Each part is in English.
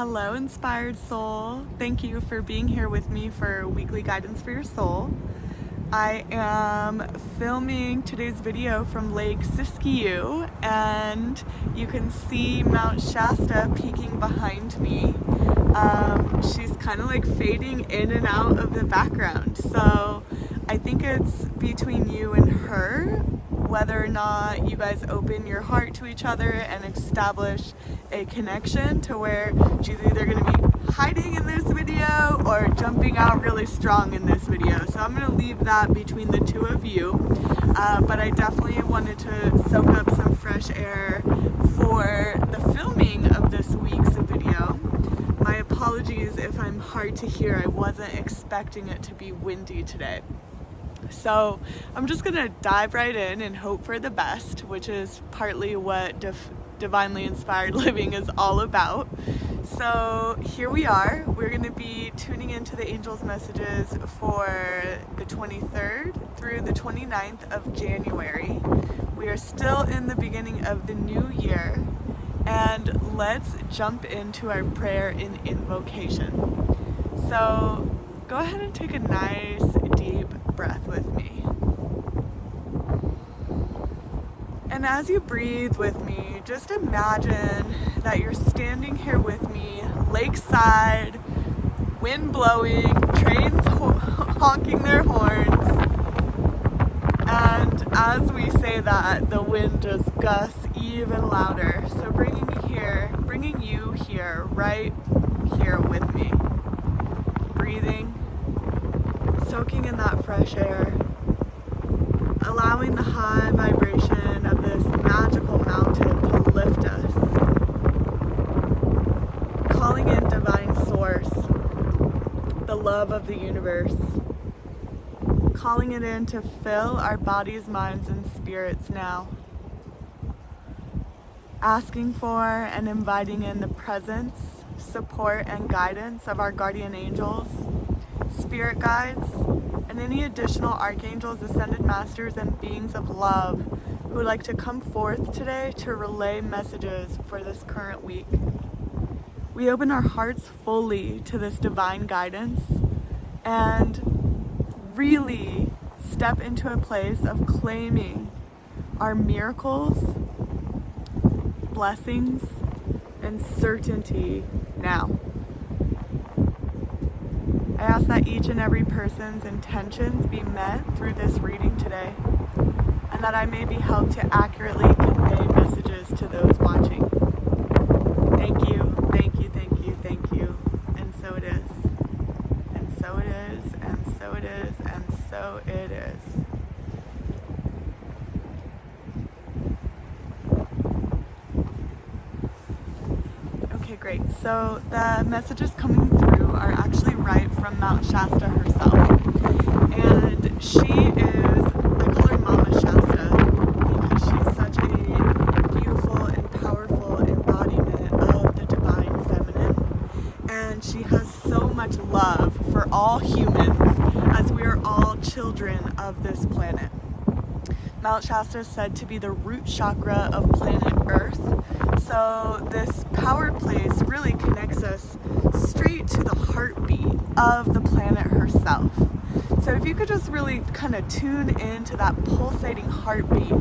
Hello, inspired soul. Thank you for being here with me for weekly guidance for your soul. I am filming today's video from Lake Siskiyou, and you can see Mount Shasta peeking behind me. She's kind of like fading in and out of the background, so I think it's between you and her whether or not you guys open your heart to each other and establish a connection to where she's either going to be hiding in this video or jumping out really strong in this video. So I'm going to leave that between the two of you, but I definitely wanted to soak up some fresh air for the filming of this week's video. My apologies if I'm hard to hear. I wasn't expecting it to be windy today. So I'm just gonna dive right in and hope for the best, which is partly what divinely inspired living is all about. So here we are. We're gonna be tuning into the angels' messages for the 23rd through the 29th of January. We are still in the beginning of the new year, and let's jump into our prayer and invocation. So go ahead and take a nice deep breath with me. And as you breathe with me, just imagine that you're standing here with me, lakeside, wind blowing, trains honking their horns. And as we say that, the wind just gusts even louder. So bringing you here, right here with me. Breathing, soaking in that fresh air, allowing the high vibration of this magical mountain to lift us, calling in divine source, the love of the universe, calling it in to fill our bodies, minds, and spirits now, asking for and inviting in the presence, support, and guidance of our guardian angels, spirit guides, and any additional archangels, ascended masters, and beings of love who would like to come forth today to relay messages for this current week. We open our hearts fully to this divine guidance and really step into a place of claiming our miracles, blessings, and certainty now. I ask that each and every person's intentions be met through this reading today, and that I may be helped to accurately convey messages to those watching. Thank you, thank you, thank you, thank you. And so it is. And so it is, and so it is, and so it is. Okay, great. So the messages coming through are actually right from Mount Shasta herself. And she is, I call her Mama Shasta because she's such a beautiful and powerful embodiment of the divine feminine. And she has so much love for all humans, as we are all children of this planet. Mount Shasta is said to be the root chakra of planet Earth. So this power place really connects us straight to the heartbeat of the planet herself. So if you could just really kind of tune into that pulsating heartbeat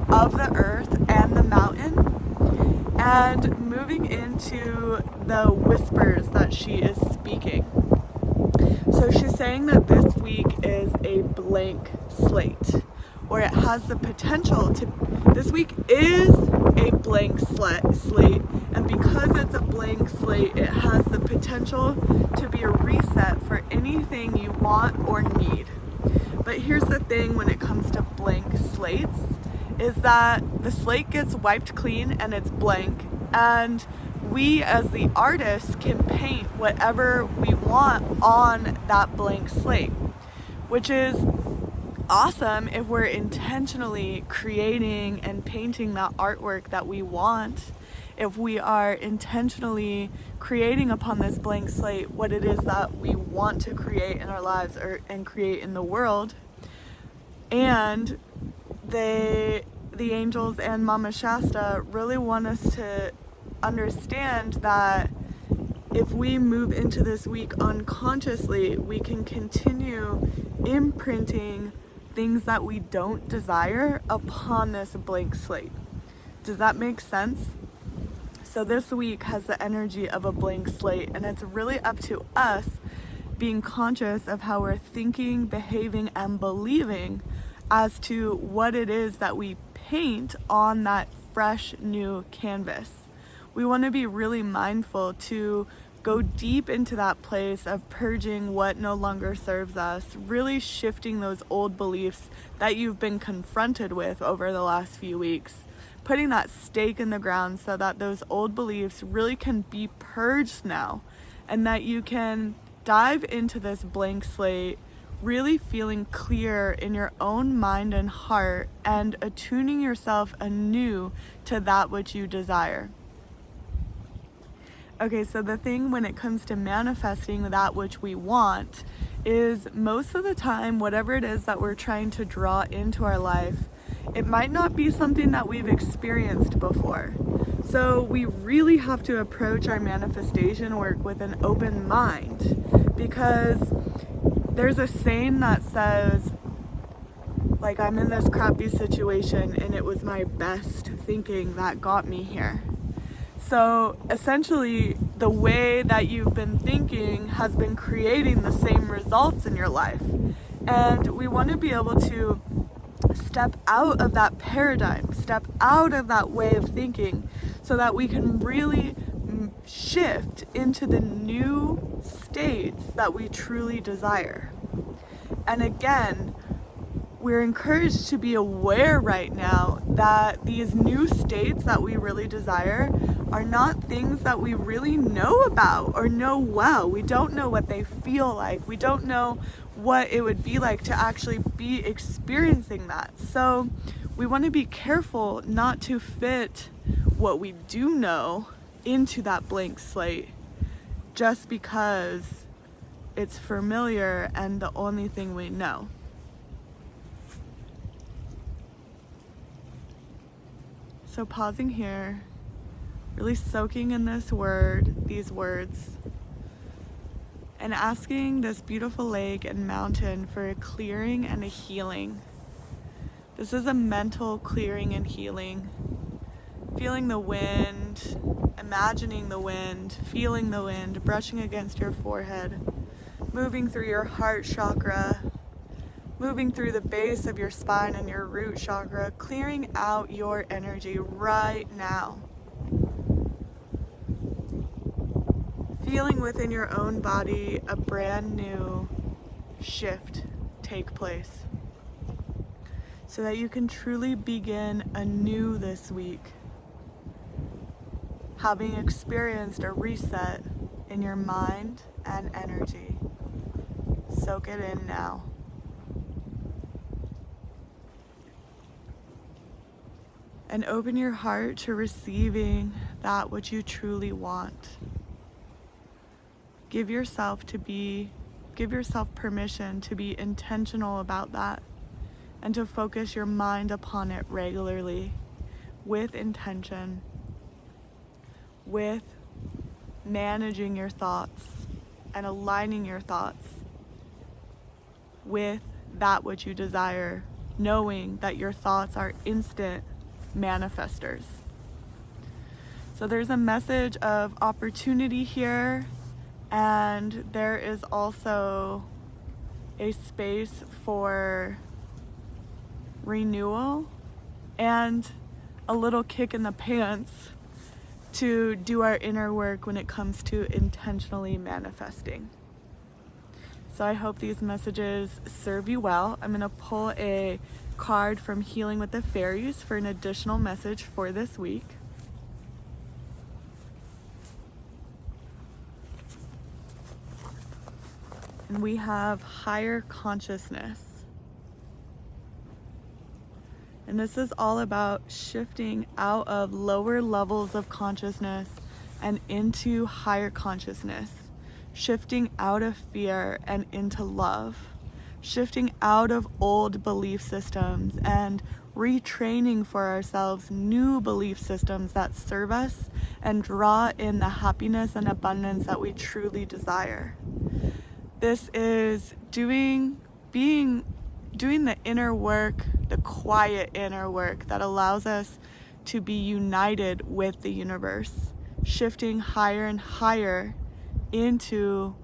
of the earth and the mountain, and moving into the whispers that she is speaking. So she's saying that this week is a blank slate, or it has the potential to, this week is a blank slate, and because it's a blank slate, it has the potential to be a reset for anything you want or need. But here's the thing when it comes to blank slates, is that the slate gets wiped clean and it's blank, and we as the artists can paint whatever we want on that blank slate, which is awesome if we're intentionally creating and painting that artwork that we want, if we are intentionally creating upon this blank slate what it is that we want to create in our lives and create in the world. And the angels and Mama Shasta really want us to understand that if we move into this week unconsciously, we can continue imprinting things that we don't desire upon this blank slate. Does that make sense? So this week has the energy of a blank slate, and it's really up to us being conscious of how we're thinking, behaving, and believing as to what it is that we paint on that fresh new canvas. We want to be really mindful to go deep into that place of purging what no longer serves us, really shifting those old beliefs that you've been confronted with over the last few weeks, putting that stake in the ground so that those old beliefs really can be purged now, and that you can dive into this blank slate really feeling clear in your own mind and heart and attuning yourself anew to that which you desire. Okay, so the thing when it comes to manifesting that which we want is most of the time, whatever it is that we're trying to draw into our life, it might not be something that we've experienced before. So we really have to approach our manifestation work with an open mind, because there's a saying that says, like, I'm in this crappy situation and it was my best thinking that got me here. So essentially, the way that you've been thinking has been creating the same results in your life. And we want to be able to step out of that paradigm, step out of that way of thinking, so that we can really shift into the new states that we truly desire. And again, we're encouraged to be aware right now that these new states that we really desire are not things that we really know about or know well. We don't know what they feel like. We don't know what it would be like to actually be experiencing that. So we want to be careful not to fit what we do know into that blank slate just because it's familiar and the only thing we know. So pausing here, really soaking in these words, and asking this beautiful lake and mountain for a clearing and a healing. This is a mental clearing and healing. Feeling the wind, imagining the wind, feeling the wind, brushing against your forehead, moving through your heart chakra, moving through the base of your spine and your root chakra, clearing out your energy right now. Feeling within your own body a brand new shift take place so that you can truly begin anew this week, having experienced a reset in your mind and energy. Soak it in now. And open your heart to receiving that which you truly want. Give yourself permission to be intentional about that and to focus your mind upon it regularly with intention, with managing your thoughts and aligning your thoughts with that which you desire, knowing that your thoughts are instant manifestors. So there's a message of opportunity here, and there is also a space for renewal and a little kick in the pants to do our inner work when it comes to intentionally manifesting. So I hope these messages serve you well. I'm going to pull a card from Healing with the Fairies for an additional message for this week. And we have higher consciousness. And this is all about shifting out of lower levels of consciousness and into higher consciousness. Shifting out of fear and into love. Shifting out of old belief systems and retraining for ourselves new belief systems that serve us and draw in the happiness and abundance that we truly desire. This is doing the inner work, the quiet inner work that allows us to be united with the universe, shifting higher and higher into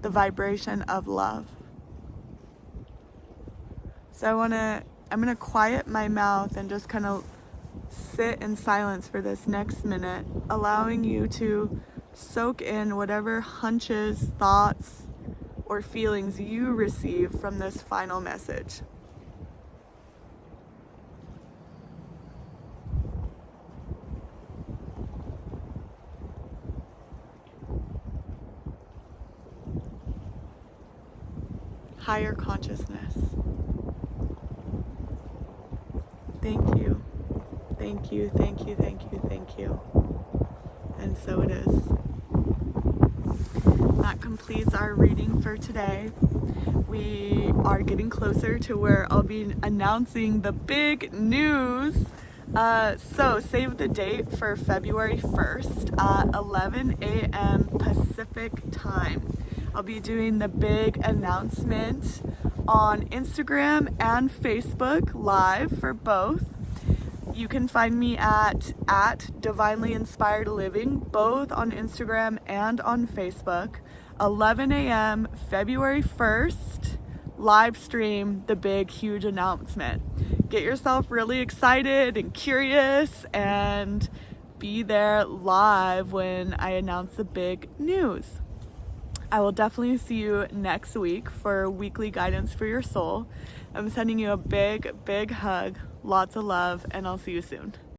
the vibration of love. So I'm gonna quiet my mouth and just kind of sit in silence for this next minute, allowing you to soak in whatever hunches, thoughts, or feelings you receive from this final message. Higher consciousness. Thank you. Thank you, thank you, thank you, thank you. And so it is. That completes our reading for today. We are getting closer to where I'll be announcing the big news. So save the date for February 1st at 11 a.m. Pacific time. I'll be doing the big announcement on Instagram and Facebook live for both. You can find me at Divinely Inspired Living, both on Instagram and on Facebook. 11 a.m. February 1st, live stream the big, huge announcement. Get yourself really excited and curious and be there live when I announce the big news. I will definitely see you next week for weekly guidance for your soul. I'm sending you a big, big hug, lots of love, and I'll see you soon.